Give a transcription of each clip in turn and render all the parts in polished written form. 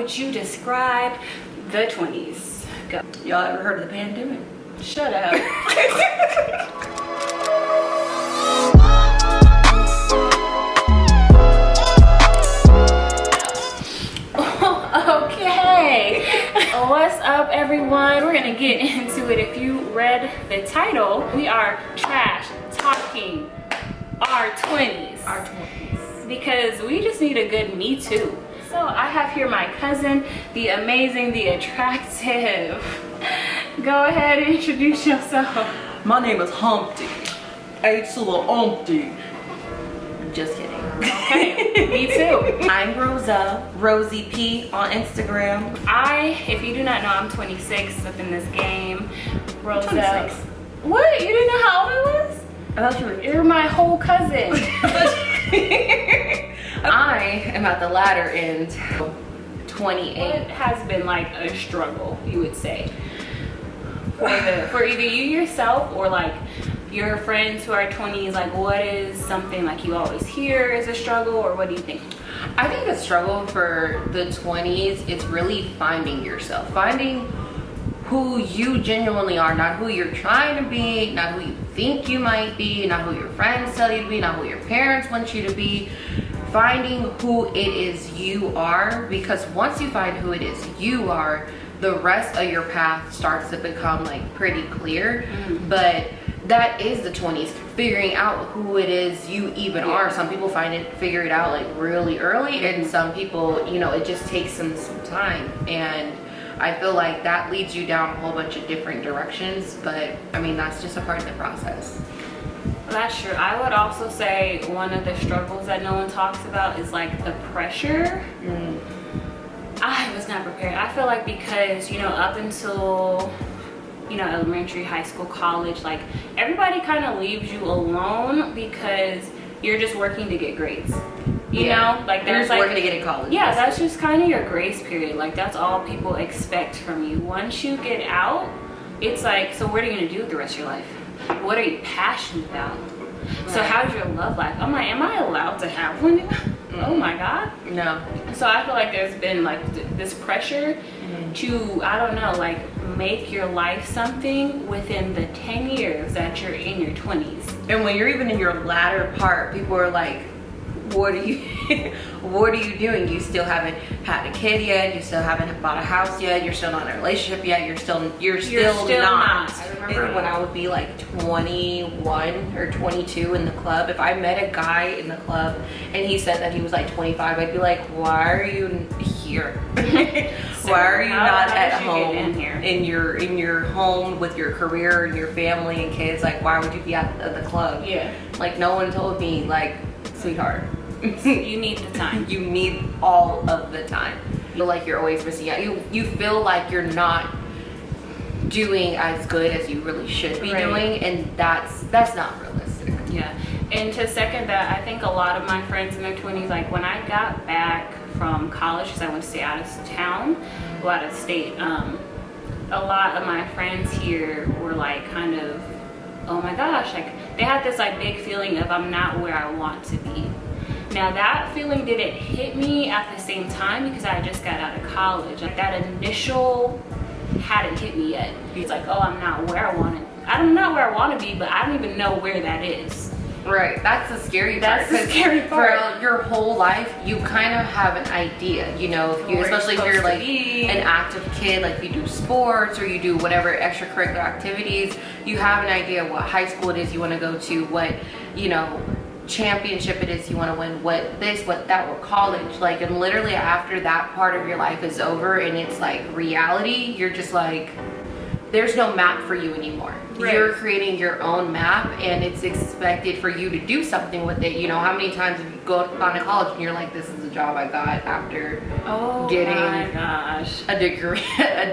would you describe the 20s? Go. Y'all ever heard of the pandemic? Shut up. Okay. What's up, everyone? We're gonna get into it. If you read the title, we are trash talking our 20s. Our 20s. Because we just need a good me too. So I have here my cousin, the amazing, the attractive. Go ahead and introduce yourself. My name is Humpty. H little Humpty. Just kidding. Okay, me too. I'm Rosa, Rosie P on Instagram. If you do not know, I'm 26 up in this game. Rosa. 26. What? You didn't know how old I was? I thought you were. You're my whole cousin. I am at the latter end, 28. What has been like a struggle, you would say, for either you yourself or like your friends who are 20s? Like, what is something like you always hear is a struggle, or what do you think? I think the struggle for the 20s is really finding yourself, finding who you genuinely are, not who you're trying to be, not who you think you might be, not who your friends tell you to be, not who your parents want you to be. Finding who it is you are, because once you find who it is you are, the rest of your path starts to become like pretty clear. But that is the 20s, figuring out who it is you even are. Some people figure it out like really early, and some people, you know, it just takes them some time. And I feel like that leads you down a whole bunch of different directions, but I mean, that's just a part of the process. That's true. I would also say one of the struggles that no one talks about is like the pressure. I was not prepared. I feel like because, you know, up until, you know, elementary, high school, college, like everybody kind of leaves you alone because you're just working to get grades. You know, like there's like working to get in college. Yeah, that's just kind of your grace period. Like that's all people expect from you. Once you get out, it's like, so what are you gonna do with the rest of your life? What are you passionate about? Right. So how's your love life? I'm like, am I allowed to have one? Oh my God. No. So I feel like there's been like this pressure to, I don't know, like make your life something within the 10 years that you're in your 20s. And when you're even in your latter part, people are like, what are you what are you doing? You still haven't had a kid yet, you still haven't bought a house yet, you're still not in a relationship yet, you're still not. I remember when I would be like 21 or 22 in the club, if I met a guy in the club and he said that he was like 25, I'd be like, why are you here? So why are you not at home in your home with your career and your family and kids? Like, why would you be at the club? Yeah. Like, no one told me, like, sweetheart, you need the time. You need all of the time. You feel like you're always missing out. You feel like you're not doing as good as you really should be doing, and that's not realistic. Yeah. And to second that, I think a lot of my friends in their 20s, like when I got back from college, because I went to stay out of town, out of state, a lot of my friends here were like kind of, oh my gosh, like they had this like big feeling of I'm not where I want to be. Now that feeling didn't hit me at the same time because I just got out of college. Like that initial hadn't hit me yet. It's like, oh, I'm not where I want to. I'm not where I want to be, but I don't even know where that is. Right, that's the scary part. That's the scary part. For your whole life, you kind of have an idea, you know, if you, especially if you're like an active kid, like if you do sports or you do whatever extracurricular activities, you have an idea what high school it is you want to go to, what, you know, championship it is you want to win, what this, what that, or college. Like, and literally after that part of your life is over and it's like reality, you're just like, there's no map for you anymore. Right. You're creating your own map, and it's expected for you to do something with it. You know, how many times have you gone to college and you're like, this is the job I got after getting a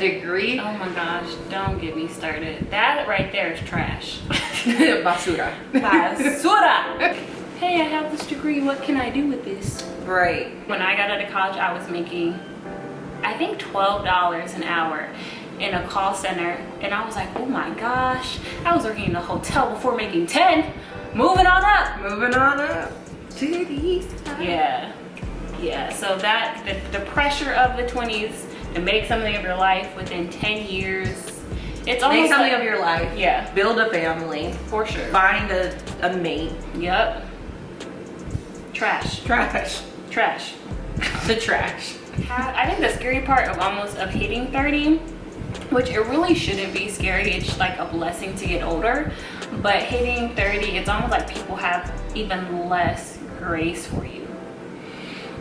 degree. Oh my gosh, don't get me started. That right there is trash. Basura. Basura. Hey, I have this degree, what can I do with this? Right. When I got out of college, I was making, I think $12 an hour in a call center, and I was like, oh my gosh, I was working in a hotel before making 10. Moving on up. Moving on up to the east side. Yeah. Yeah, so that the pressure of the 20s to make something of your life within 10 years, it's almost Make something like, of your life. Yeah, Build a family. for sure. Find a mate. Yep. Trash. The trash. I think the scary part of hitting 30, which it really shouldn't be scary, it's like a blessing to get older, but hitting 30, it's almost like people have even less grace for you.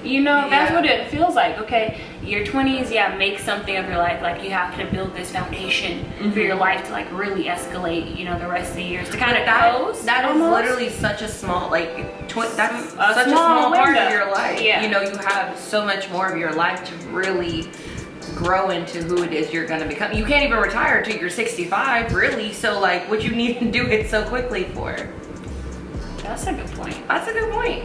You know, that's what it feels like. Okay, your 20s, yeah, make something of your life. Like, you have to build this foundation for your life to like really escalate, you know, the rest of the years to kind of close. That is almost. literally such a small, that's A such a small small part window. of your life. Yeah. You know, you have so much more of your life to really grow into who it is you're gonna become. You can't even retire till you're 65, really. So like, what you need to do it so quickly for? That's a good point. That's a good point.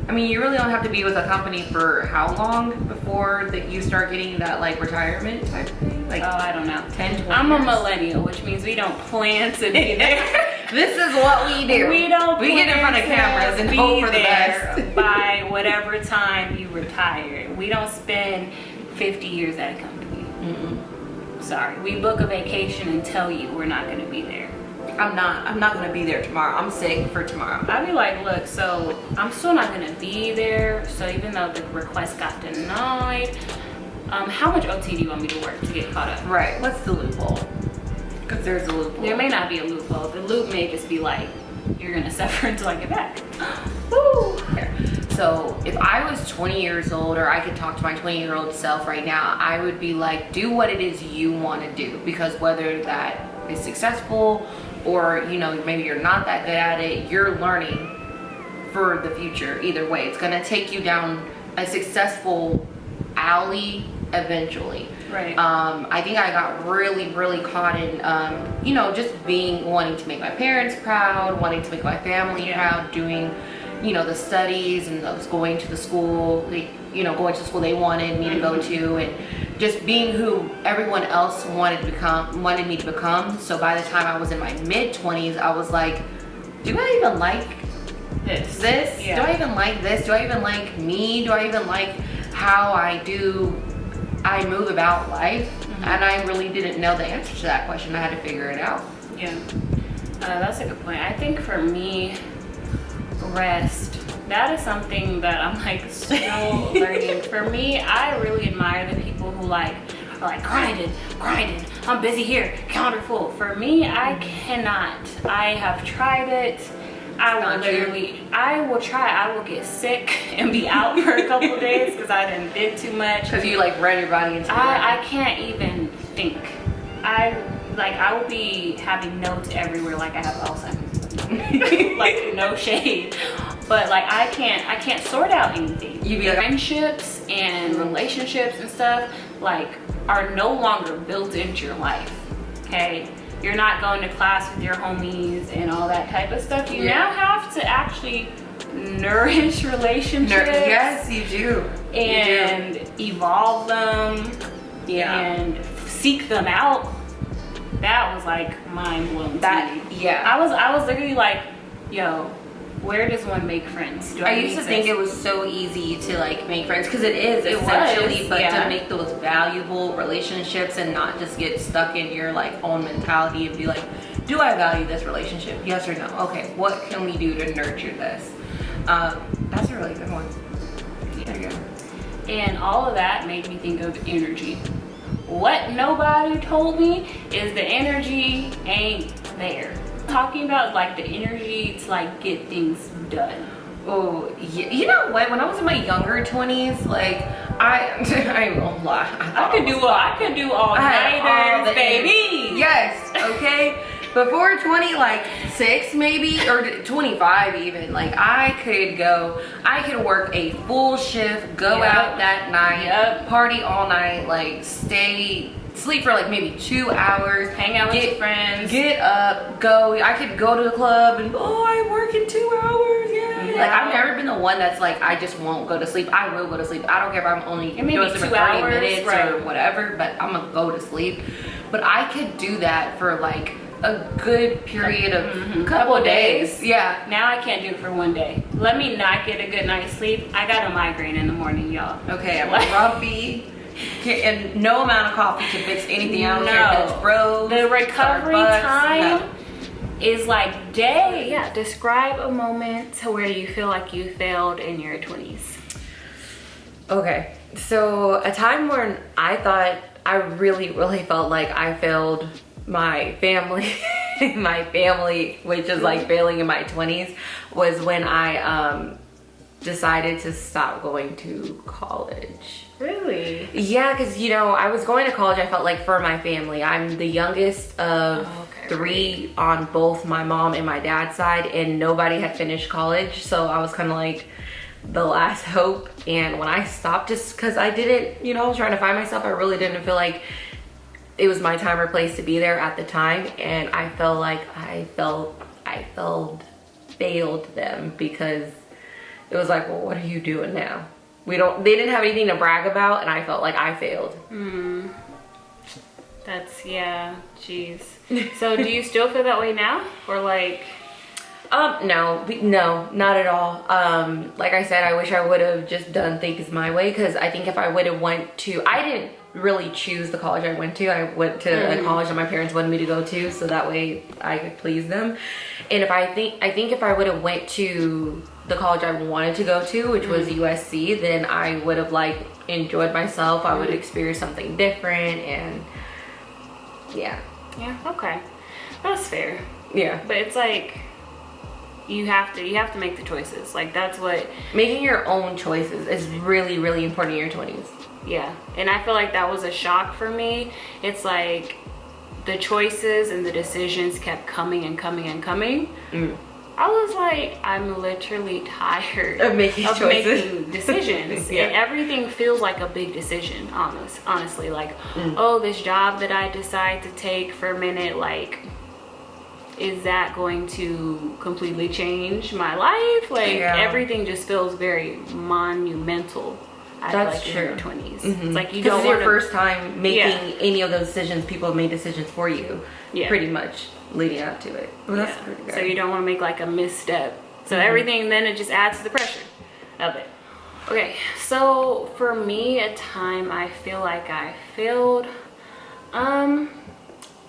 I mean, you really don't have to be with a company for how long before that you start getting that like retirement type thing? Like, Oh, I don't know. 10, 20 I'm a years? millennial, which means we don't plan to be there. This is what we do. We don't. We get in front of plan cameras to and be hope for the there best. by whatever time you retire. We don't spend 50 years at a company. Sorry, we book a vacation and tell you we're not going to be there. I'm not gonna be there tomorrow. I'm sick for tomorrow. I'd be like, look, so I'm still not going to be there. So even though the request got denied, how much OT do you want me to work to get caught up? Right. What's the loophole? Because there's a loophole. There may not be a loophole. The loop may just be like, you're going to suffer until I get back. Woo! So if I was 20 years old, or I could talk to my 20-year-old self right now, I would be like, do what it is you want to do. Because whether that is successful or, you know, maybe you're not that good at it, you're learning for the future. Either way, it's going to take you down a successful alley eventually. Right. I think I got really caught in, you know, just wanting to make my parents proud, wanting to make my family proud, doing, you know, the studies and going to the school, going to the school they wanted me to go to, and just being who everyone else wanted me to become. So by the time I was in my mid-20s, I was like, do I even like this? Yeah. Do I even like this? Do I even like me? Do I even like how I move about life? And I really didn't know the answer to that question. I had to figure it out. Yeah, that's a good point. I think for me, rest, that is something that I'm like still learning. For me, I really admire the people who are like grinding, I'm busy here, calendar full. For me, I cannot. I have tried it. I will try. I will get sick and be out for a couple days because I did too much. Because you like run your body into the ground. I can't even think. I will be having notes everywhere like I have Alzheimer's. Like, no shade. But like I can't sort out anything. You be like, friendships and relationships and stuff like are no longer built into your life. Okay? You're not going to class with your homies and all that type of stuff. You now have to actually nourish relationships. Yes, you do. And evolve them. Yeah. And seek them out. That was like mind blowing. Yeah. I was literally like, yo, where does one make friends? I used to think it was so easy to like make friends, because it is It essentially, was, but yeah. to make those valuable relationships and not just get stuck in your like own mentality and be like, do I value this relationship? Yes or no? Okay, what can we do to nurture this? That's a really good one. There you go. And all of that made me think of energy. What nobody told me is the energy ain't there. Talking about like the energy to like get things done. Oh, yeah. You know what? When I was in my younger 20s, like I won't lie. I could do all nighters, baby. Yes. Okay. Before 26 maybe, or 25 even, like I could work a full shift, go out that night, party all night, like sleep for like maybe 2 hours, hang out with your friends, get up, go. I could go to the club and I work in 2 hours. Yeah. Like I've never been the one that's like, I just won't go to sleep. I will go to sleep. I don't care if I'm only doing it for 30 minutes or whatever, but I'm gonna go to sleep. But I could do that for like a good period of couple days. Yeah. Now I can't do it for one day. Let me not get a good night's sleep. I got a migraine in the morning, y'all. Okay, I'm grumpy. And no amount of coffee can fix anything. I don't care if it's bros, the recovery Starbucks, time is like day. Yeah, describe a moment to where you feel like you failed in your 20s. Okay, so a time when I thought I really felt like I failed my family, which is like failing in my 20s, was when I decided to stop going to college. Really? Yeah, because I was going to college, I felt like, for my family. I'm the youngest of three on both my mom and my dad's side, and nobody had finished college, so I was kind of like the last hope. And when I stopped, just because I didn't, I was trying to find myself, I really didn't feel like it was my time or place to be there at the time, and I felt like I failed them, because it was like, well, what are you doing now? They didn't have anything to brag about, and I felt like I failed. That's, yeah, jeez. So do you still feel that way now? Or like... No, not at all. Like I said, I wish I would have just done things my way, because I think if I would have I didn't really choose the college I went to. I went to a college that my parents wanted me to go to, so that way I could please them. And I think if I would have went to the college I wanted to go to, which was USC, then I would have enjoyed myself. I would experience something different, and yeah. Yeah, okay. That's fair. Yeah. But it's like, you have to make the choices. Like, that's what... Making your own choices is really, really important in your 20s. Yeah. And I feel like that was a shock for me. It's like the choices and the decisions kept coming and coming and coming. I was like, I'm literally tired of making decisions. Yeah. And everything feels like a big decision, honestly. Like, oh, this job that I decide to take for a minute, like, is that going to completely change my life? Like, everything just feels very monumental. That's true. In your 20s. It's like, you don't want your first time making any of those decisions. People have made decisions for you, pretty much leading up to it. Well, that's pretty good. So you don't want to make like a misstep. So everything, then it just adds to the pressure of it. Okay, so for me, a time I feel like I failed, I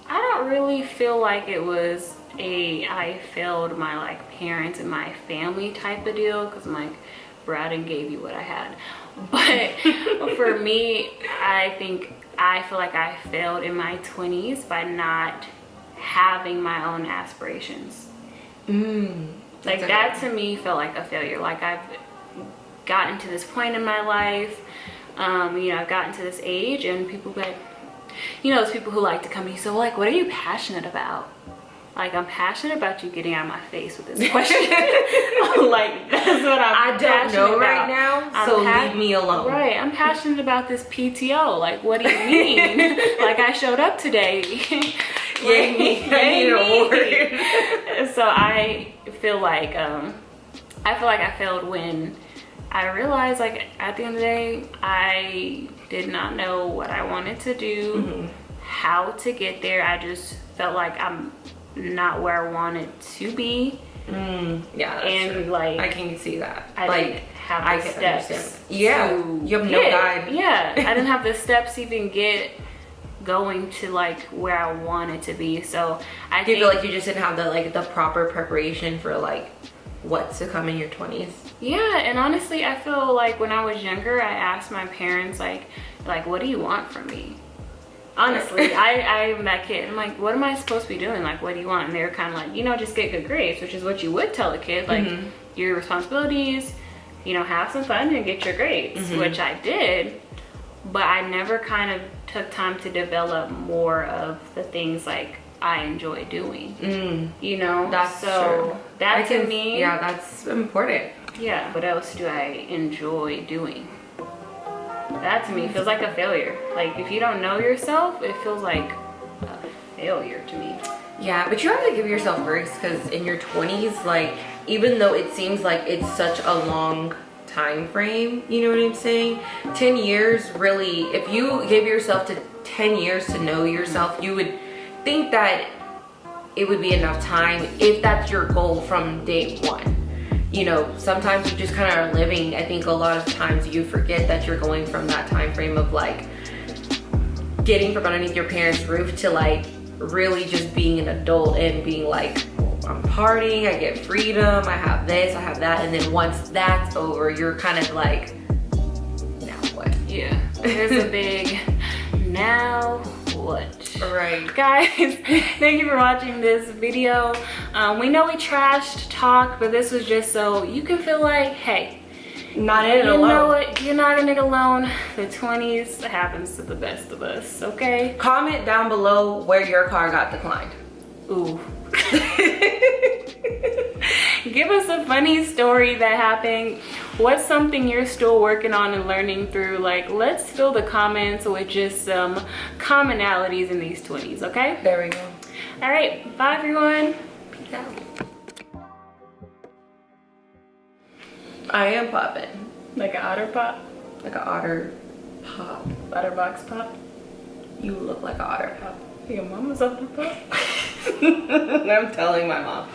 don't really feel like it was I failed my like parents and my family type of deal, because I'm like, bro, I didn't gave you what I had. But for me, I feel like I failed in my 20s by not having my own aspirations. Like, that to me felt like a failure. Like, I've gotten to this point in my life, I've gotten to this age, and people like, those people who like to come to you, so like, what are you passionate about? Like, I'm passionate about you getting out of my face with this question. Like, that's what I don't know right now, so leave me alone. Right, I'm passionate about this PTO. Like, what do you mean? Like, I showed up today. Yay, I need an award. So I feel like I failed when I realized, like, at the end of the day, I did not know what I wanted to do, how to get there. I just felt like I'm not where I wanted to be. Yeah, that's true. Like, I can see that. I didn't have the steps. Yeah, you have no guide. Yeah, I didn't have the steps to even get going to like where I wanted to be. So I feel like you just didn't have the proper preparation for like what's to come in your 20s. Yeah, and honestly, I feel like when I was younger, I asked my parents like what do you want from me? Honestly, I'm that kid. I'm like, what am I supposed to be doing? Like, what do you want? And they were kind of like, just get good grades, which is what you would tell a kid. Like, your responsibilities, have some fun and get your grades, which I did. But I never kind of took time to develop more of the things like I enjoy doing. That's so true. That to me, yeah, that's important. Yeah. What else do I enjoy doing? That to me feels like a failure. Like, if you don't know yourself, it feels like a failure to me. Yeah, but you have to give yourself grace, because in your 20s, like, even though it seems like it's such a long time frame, you know what I'm saying? 10 years, really, if you give yourself to 10 years to know yourself, you would think that it would be enough time if that's your goal from day one. You know, sometimes you just kind of are living. I think a lot of times you forget that you're going from that time frame of like getting from underneath your parents' roof to like really just being an adult and being like, I'm partying, I get freedom, I have this, I have that. And then once that's over, you're kind of like, now what? Yeah, there's a big now what? Right. Guys, thank you for watching this video. We know we trashed talk, but this was just so you can feel like, hey, Not in it you alone. know what? You're not in it alone. The 20s happens to the best of us, okay? Comment down below where your car got declined. Ooh. Give us a funny story that happened. What's something you're still working on and learning through? Like, let's fill the comments with just some commonalities in these 20s, okay? There we go. All right, bye everyone. Peace out. I am popping. Like an otter pop? Like an otter pop. Otter box pop? You look like an otter pop. Your mama's otter pop? I'm telling my mom.